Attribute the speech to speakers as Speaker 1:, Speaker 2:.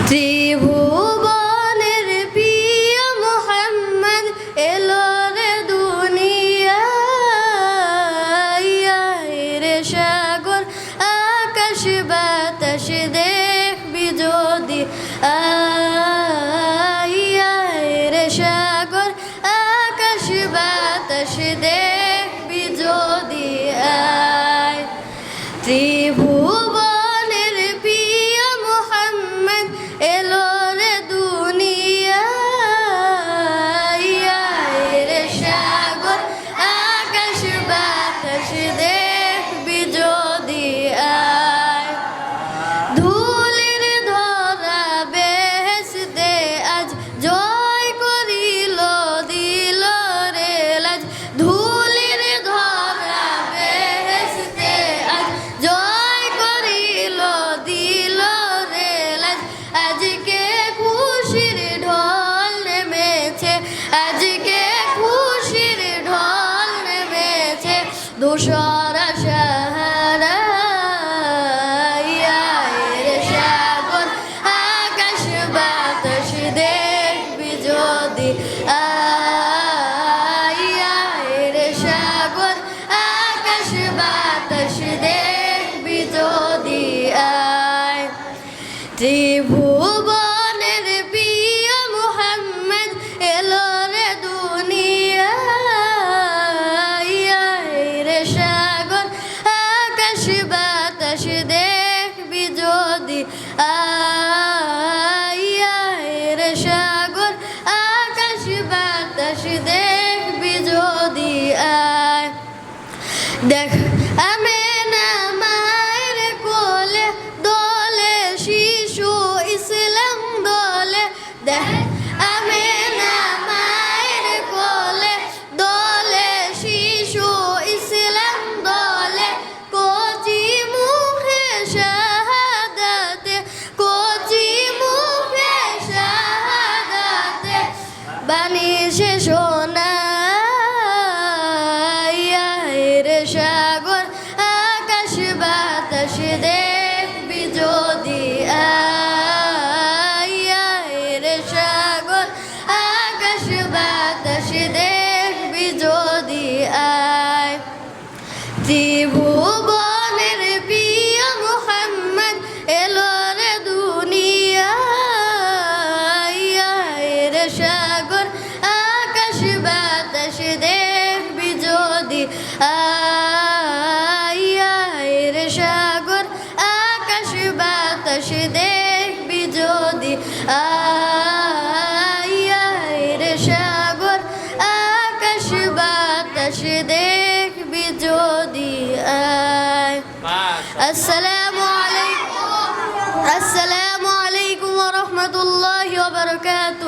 Speaker 1: ত্রিভুবনের প্রিয় মুহাম্মদ এলো রে দুনিয়ায় রে সাগর আকাশ বাতাস দেখবি যদি রে সাগর আকাশ বাতাস দেখবি যদি ত্রিভুবনের প্রিয় মুহাম্মদ এলো রে দুনিয়ায় রে সাগর আকাশ বাতাস দেখবি যদি ধুলির ধরা বেহেশতে আজ জয় করিল দিল রে লাজ ধুলির ধরা বেহেশতে আজ জয় করিল দিল রে লাজ আজকে খুশির ঢল নেমেছে আজকে খুশির ঢল নেমেছে দোসরা সাহারা রে সাগর আকাশ বাতাস দেখবি যদি রে সাগর আকাশ বাতাস দেখবি যদি ত্রিভুবনের প্রিয় মুহাম্মদ এলো রে দুনিয়ায় রে সাগর আকাশ বাতাস দেখবি যদি রে সাগর আকাশ বাতাস দেখবি যদি দেখ আমেনা মায়ের কোলে দোলে শিশু ইসলাম দোলে দেখ আমেনা মায়ের কোলে দোলে শিশু ইসলাম দোলে কচি মুখে শাহাদাতে কচি মুখে শাহাদাতে বাণী শেষ না রে সাগর আকাশ বাতাস দেখবি যদি রে সাগর আকাশ বাতাস দেখবি যদি ত্রিভুবনের প্রিয় মুহাম্মদ এলো রে দুনিয়ায় রে সাগর আকাশ বাতাস দেখবি যদি রে সাগর আকাশ বাতাস দেখবি যদি রে সাগর আকাশ বাতাস দেখবি যদি আসসালামু আলাইকুম ওয়া রাহমাতুল্লাহি ওয়া বারাকাতুহু।